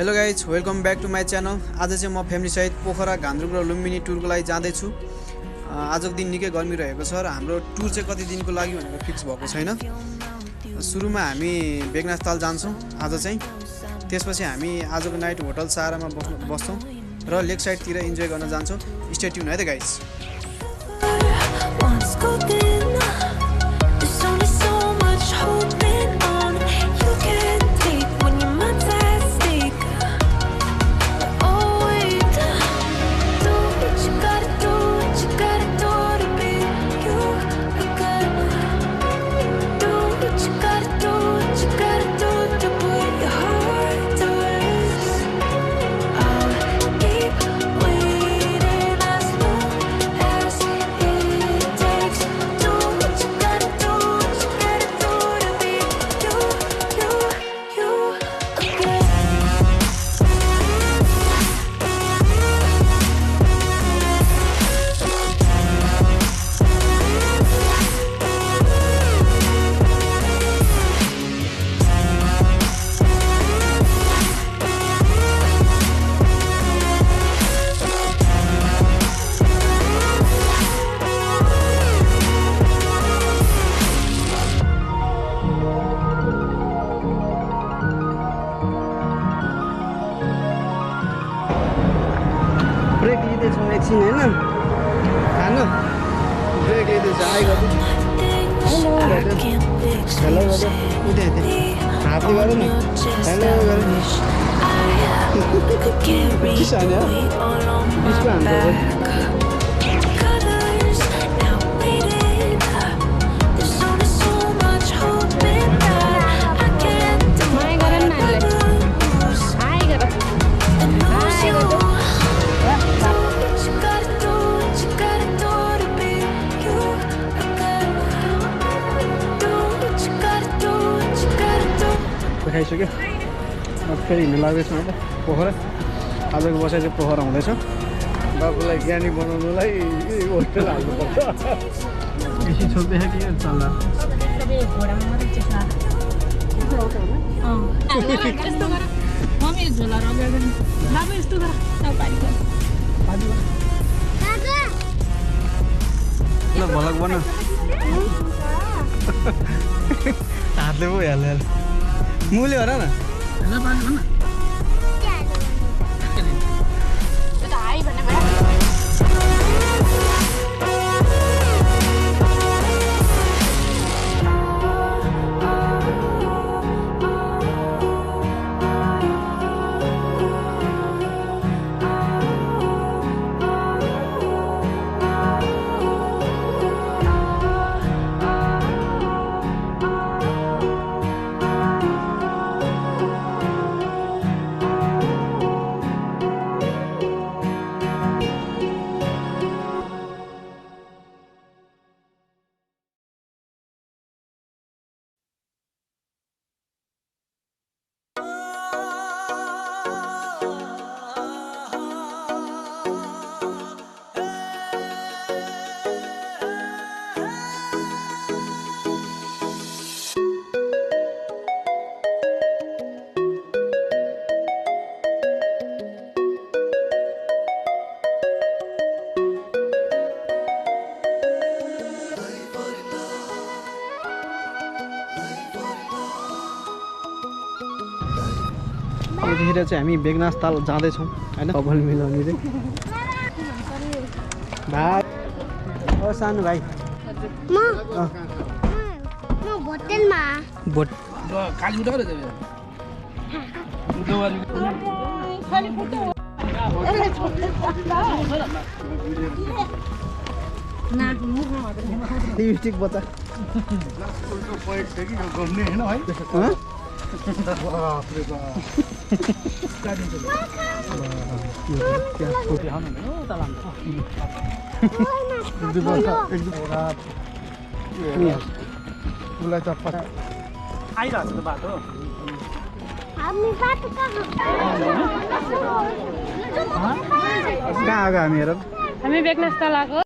Hello guys, welcome back to my channel. आज चाहिँ म फ्यामिली सहित पोखरा, घान्द्रुक र लुम्बिनी टुरको लागि जाँदैछु। आजको दिन निकै गर्मी रहेको छ र हाम्रो टुर चाहिँ कति दिनको लागि भनेर फिक्स भएको छैन। सुरुमा हामी बेगनास ताल जान्छौँ आज चाहिँ। त्यसपछि हामी आजको नाइट होटल सारामा बस्छौँ र लेक साइडतिर इन्जोय गर्न जान्छौँ। स्टे ट्युन है त गाइज। ब्रेक लिँदैछौँ एकछिन होइन, खानु ब्रेक लिँदैछ। आइ गर्नु हेलो हेलो उठे हातले गर न, हेलो गर किसान्यो बिचको हाम्रो खाइसक्यो। फेरि हिँड्नु लाग्दैछौँ अहिले पोखरा। आजको बसाइ चाहिँ पोखरा हुँदैछ। बाबुलाई ज्ञानी बनाउनुलाई होटल हाल्नुपर्छ। बेसी छोड्दैछ कि चल्ला भलक बना हातले पो हाल्यो मुले हो र न यतिखेर चाहिँ हामी बेगनास ताल जाँदैछौँ होइन। कपाल मिलाउने चाहिँ भाइ ओ सानो भाइ बोतलमा बोट खाली उठाउ न लिपस्टिक बच्चा आइरहेको छ बाटो। कहाँ आएको हामी हेर हामी बेगनास ताल आएको।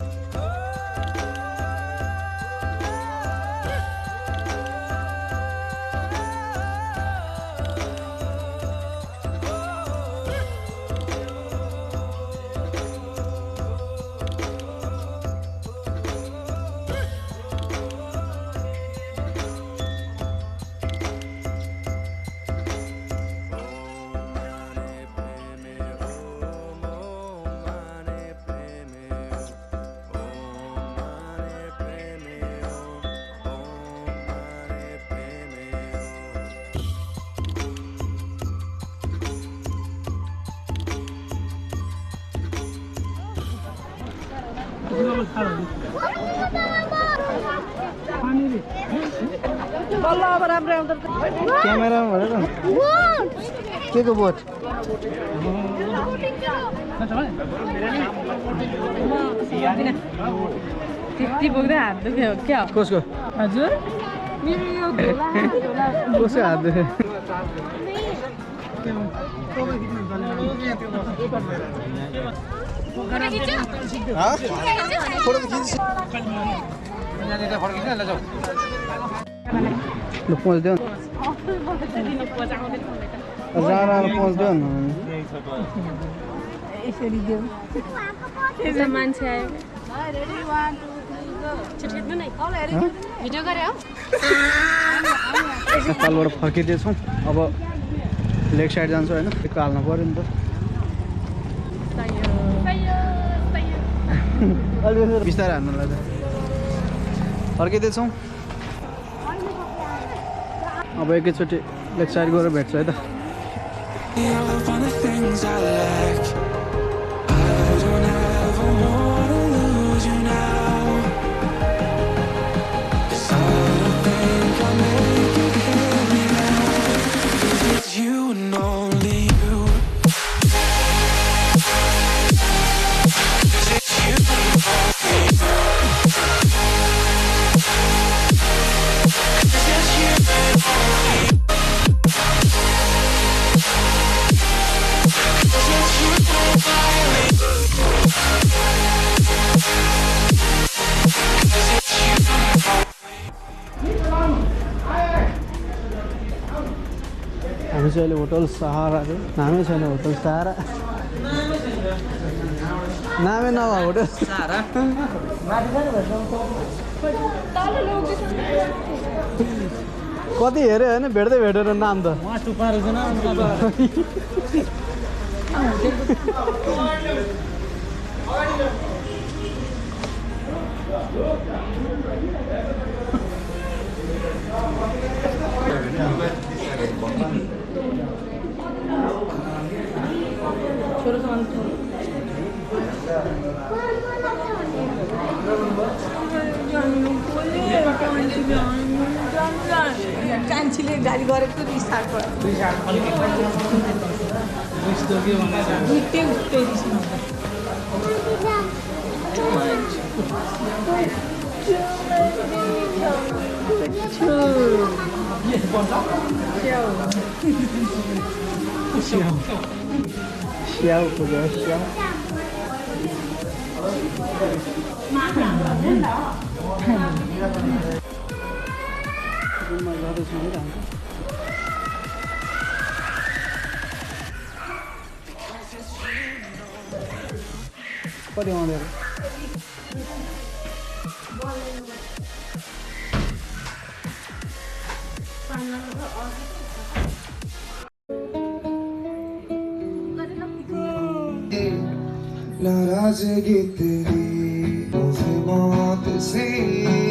क्यामेरा भनेर के को बोट त्यति पुग्दै हात दुख्यो क्या कसको हजुर कसको हात दुख्यो ल पहुँच्दैन जाँडा पहुँच्दैन यसरी देऊ त्यो मान्छे आयो भिडियो गरे हो तालबाट फर्किँदैछौँ अब लेग साइड जान्छौँ होइन एक हाल्नु पऱ्यो नि त बिस्तारै हान्नुलाई त फर्किँदैछौँ अब एकैचोटि लेग साइड गएर भेट्छ है त हामी चाहिँ अहिले होटल सहारा नामै छैन होटल सहारा नामै नभए होटल सहारा कति हेऱ्यो होइन भेट्दै भेटेर नाम त कान्छीले गाली गरेको रिसार्ट स्याउ पुग्यो स्याउ रुममा जाँदैछौँ है त कति आउँदै नाराजगी तेरी मुझे मौत से